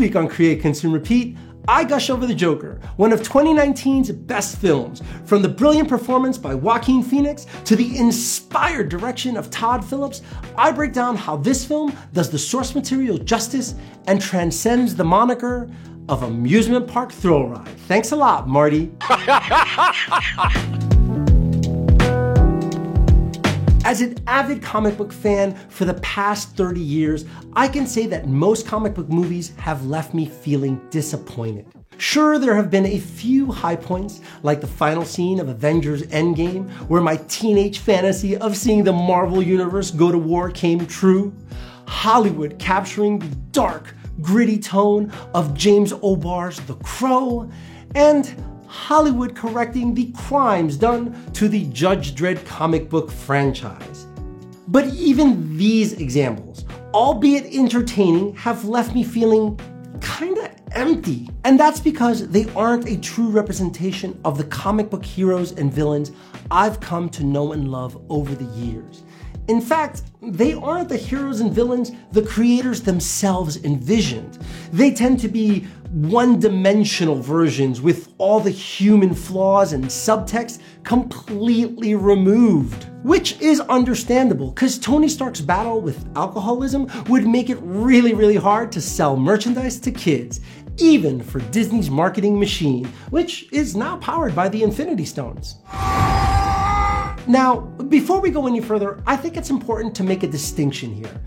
week on Create, Consume, Repeat, I gush over The Joker, one of 2019's best films. From the brilliant performance by Joaquin Phoenix to the inspired direction of Todd Phillips, I break down how this film does the source material justice and transcends the moniker of amusement park thrill ride. Thanks a lot, Marty. As an avid comic book fan for the past 30 years, I can say that most comic book movies have left me feeling disappointed. Sure, there have been a few high points, like the final scene of Avengers Endgame, where my teenage fantasy of seeing the Marvel Universe go to war came true. Hollywood capturing the dark, gritty tone of James O'Barr's The Crow, and Hollywood correcting the crimes done to the Judge Dredd comic book franchise. But even these examples, albeit entertaining, have left me feeling kinda empty. And that's because they aren't a true representation of the comic book heroes and villains I've come to know and love over the years. In fact, they aren't the heroes and villains the creators themselves envisioned. They tend to be one-dimensional versions with all the human flaws and subtext completely removed. Which is understandable, because Tony Stark's battle with alcoholism would make it really hard to sell merchandise to kids, even for Disney's marketing machine, which is now powered by the Infinity Stones. Now, before we go any further, I think it's important to make a distinction here.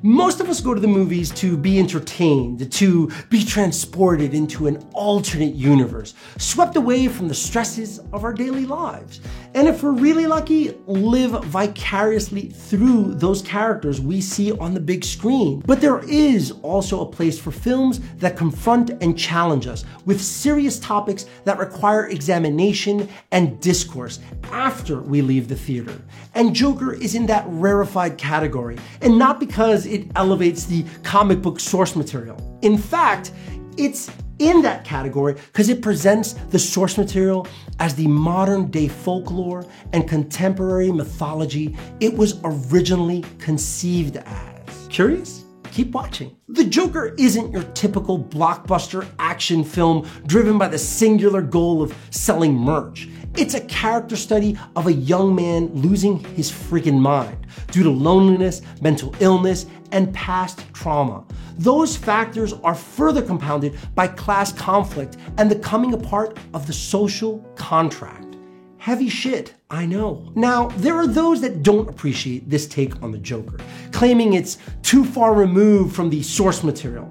Most of us go to the movies to be entertained, to be transported into an alternate universe, swept away from the stresses of our daily lives. And if we're really lucky, live vicariously through those characters we see on the big screen. But there is also a place for films that confront and challenge us with serious topics that require examination and discourse after we leave the theater. And Joker is in that rarefied category, and not because it elevates the comic book source material. In fact, it's in that category because it presents the source material as the modern day folklore and contemporary mythology it was originally conceived as. Curious? Keep watching. The Joker isn't your typical blockbuster action film driven by the singular goal of selling merch. It's a character study of a young man losing his freaking mind due to loneliness, mental illness, and past trauma. Those factors are further compounded by class conflict and the coming apart of the social contract. Heavy shit, I know. Now, there are those that don't appreciate this take on the Joker, claiming it's too far removed from the source material.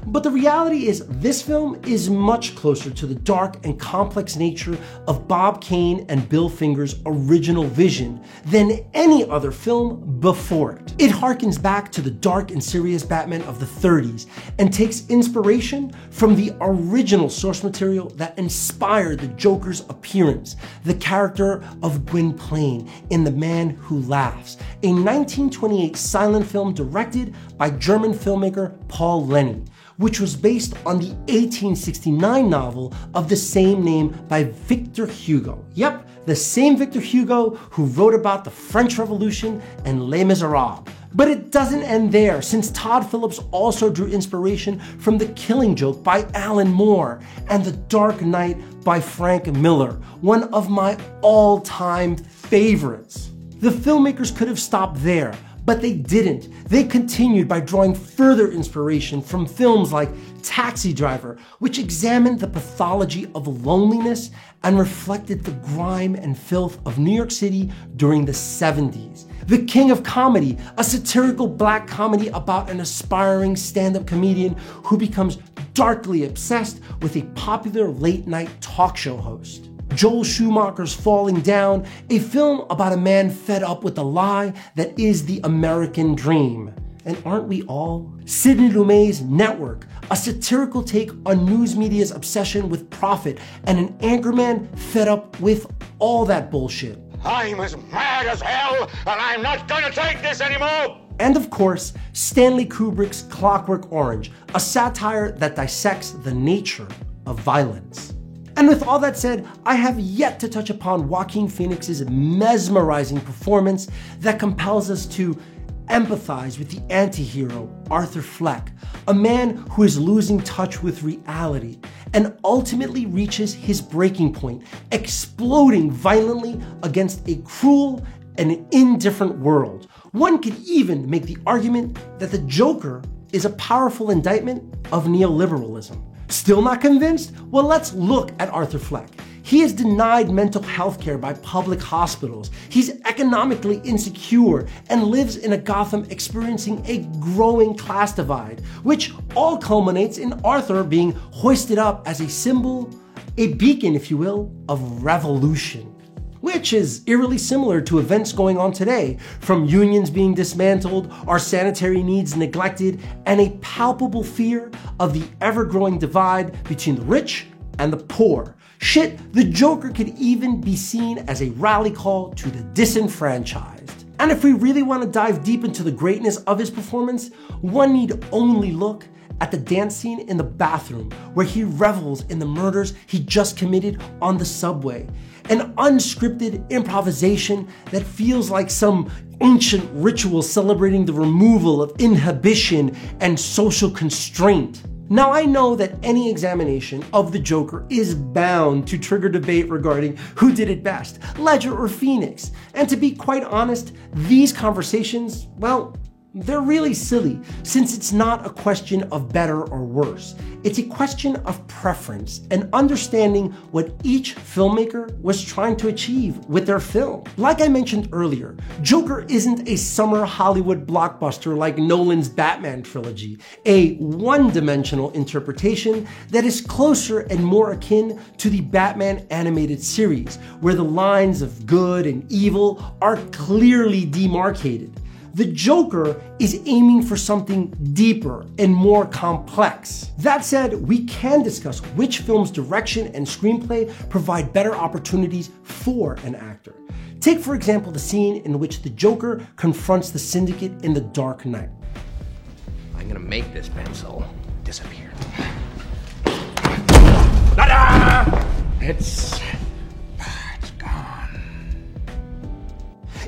But the reality is, this film is much closer to the dark and complex nature of Bob Kane and Bill Finger's original vision than any other film before it. It harkens back to the dark and serious Batman of the 30s and takes inspiration from the original source material that inspired the Joker's appearance, the character of Gwynplaine in The Man Who Laughs, a 1928 silent film directed by German filmmaker Paul Lenny, which was based on the 1869 novel of the same name by Victor Hugo. Yep, the same Victor Hugo who wrote about the French Revolution and Les Miserables. But it doesn't end there, since Todd Phillips also drew inspiration from The Killing Joke by Alan Moore and The Dark Knight by Frank Miller, one of my all-time favorites. The filmmakers could have stopped there, but they didn't. They continued by drawing further inspiration from films like Taxi Driver, which examined the pathology of loneliness and reflected the grime and filth of New York City during the 70s. The King of Comedy, a satirical black comedy about an aspiring stand-up comedian who becomes darkly obsessed with a popular late-night talk show host. Joel Schumacher's Falling Down, a film about a man fed up with the lie that is the American dream. And aren't we all? Sidney Lumet's Network, a satirical take on news media's obsession with profit and an anchorman fed up with all that bullshit. I'm as mad as hell, and I'm not gonna take this anymore! And of course, Stanley Kubrick's Clockwork Orange, a satire that dissects the nature of violence. And with all that said, I have yet to touch upon Joaquin Phoenix's mesmerizing performance that compels us to empathize with the anti-hero, Arthur Fleck, a man who is losing touch with reality and ultimately reaches his breaking point, exploding violently against a cruel and indifferent world. One could even make the argument that the Joker is a powerful indictment of neoliberalism. Still not convinced? Well, let's look at Arthur Fleck. He is denied mental health care by public hospitals. He's economically insecure and lives in a Gotham experiencing a growing class divide, which all culminates in Arthur being hoisted up as a symbol, a beacon, if you will, of revolution. Which is eerily similar to events going on today, from unions being dismantled, our sanitary needs neglected, and a palpable fear of the ever-growing divide between the rich and the poor. Shit, the Joker could even be seen as a rally call to the disenfranchised. And if we really want to dive deep into the greatness of his performance, one need only look at the dance scene in the bathroom where he revels in the murders he just committed on the subway. An unscripted improvisation that feels like some ancient ritual celebrating the removal of inhibition and social constraint. Now, I know that any examination of the Joker is bound to trigger debate regarding who did it best, Ledger or Phoenix. And to be quite honest, these conversations, well, they're really silly, since it's not a question of better or worse. It's a question of preference and understanding what each filmmaker was trying to achieve with their film. Like I mentioned earlier, Joker isn't a summer Hollywood blockbuster like Nolan's Batman trilogy, a one-dimensional interpretation that is closer and more akin to the Batman animated series, where the lines of good and evil are clearly demarcated. The Joker is aiming for something deeper and more complex. That said, we can discuss which film's direction and screenplay provide better opportunities for an actor. Take, for example, the scene in which the Joker confronts the Syndicate in The Dark Knight. I'm gonna make this pencil disappear. It's gone.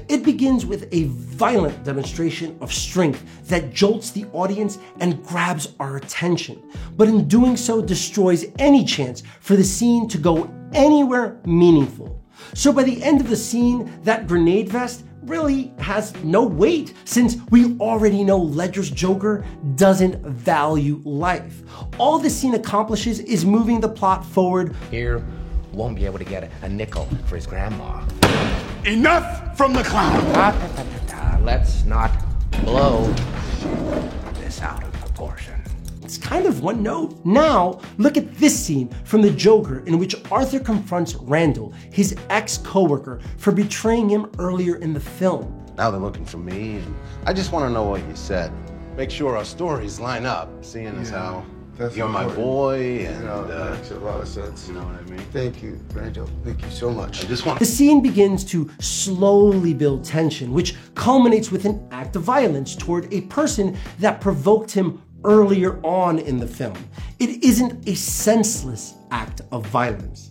It begins with a violent demonstration of strength that jolts the audience and grabs our attention, but in doing so destroys any chance for the scene to go anywhere meaningful. So by the end of the scene, that grenade vest really has no weight, since we already know Ledger's Joker doesn't value life. All the scene accomplishes is moving the plot forward. Here, won't be able to get a nickel for his grandma. Enough from the clown! Let's not blow this out of proportion. It's kind of one note. Now, look at this scene from The Joker in which Arthur confronts Randall, his ex-coworker, for betraying him earlier in the film. Now they're looking for me, and I just want to know what you said. Make sure our stories line up, seeing as how you're my boy, and that makes a lot of sense. you know what I mean? Thank you, Randall. Thank you so much. I just want The scene begins to slowly build tension, which culminates with an act of violence toward a person that provoked him earlier on in the film. It isn't a senseless act of violence.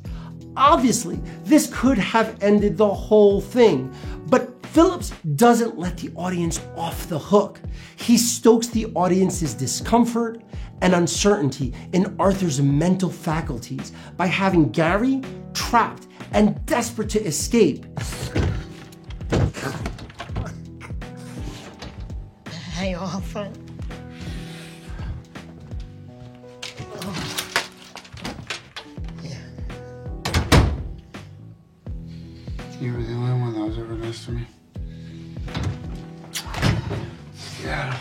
Obviously, this could have ended the whole thing, but Phillips doesn't let the audience off the hook. He stokes the audience's discomfort and uncertainty in Arthur's mental faculties by having Gary trapped and desperate to escape. Hey, Arthur. You were the only one that was ever nice to me. Yeah.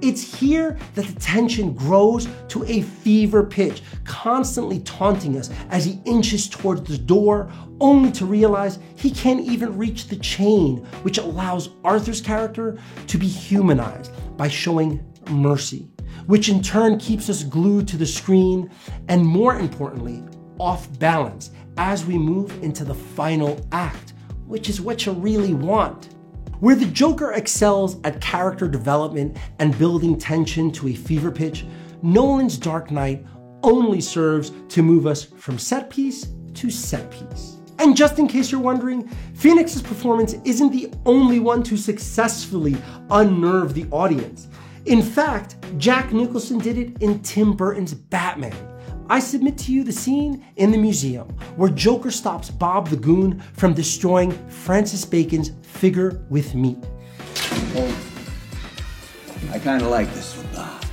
It's here that the tension grows to a fever pitch, constantly taunting us as he inches towards the door, only to realize he can't even reach the chain, which allows Arthur's character to be humanized by showing mercy, which in turn keeps us glued to the screen and, more importantly, off balance as we move into the final act, which is what you really want. Where the Joker excels at character development and building tension to a fever pitch, Nolan's Dark Knight only serves to move us from set piece to set piece. And just in case you're wondering, Phoenix's performance isn't the only one to successfully unnerve the audience. In fact, Jack Nicholson did it in Tim Burton's Batman. I submit to you the scene in the museum where Joker stops Bob the Goon from destroying Francis Bacon's figure with meat. Well, I kind of like this one, Bob.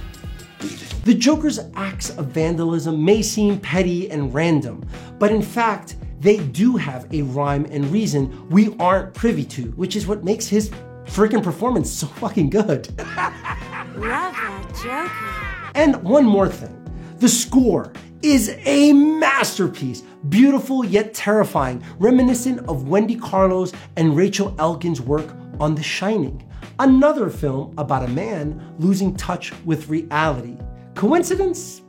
The Joker's acts of vandalism may seem petty and random, but in fact, they do have a rhyme and reason we aren't privy to, which is what makes his freaking performance so fucking good. Love that Joker. And one more thing. The score is a masterpiece, beautiful yet terrifying, reminiscent of Wendy Carlos and Rachel Elkins' work on The Shining, another film about a man losing touch with reality. Coincidence?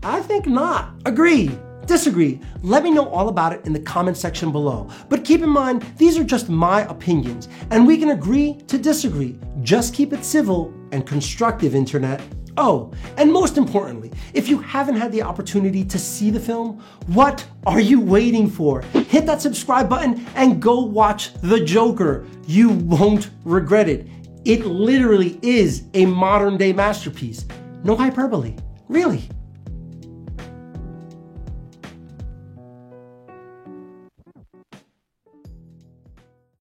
I think not. Agree? Disagree? Let me know all about it in the comment section below. But keep in mind, these are just my opinions, and we can agree to disagree. Just keep it civil and constructive, internet. Oh, and most importantly, if you haven't had the opportunity to see the film, what are you waiting for? Hit that subscribe button and go watch The Joker. You won't regret it. It literally is a modern day masterpiece. No hyperbole. Really.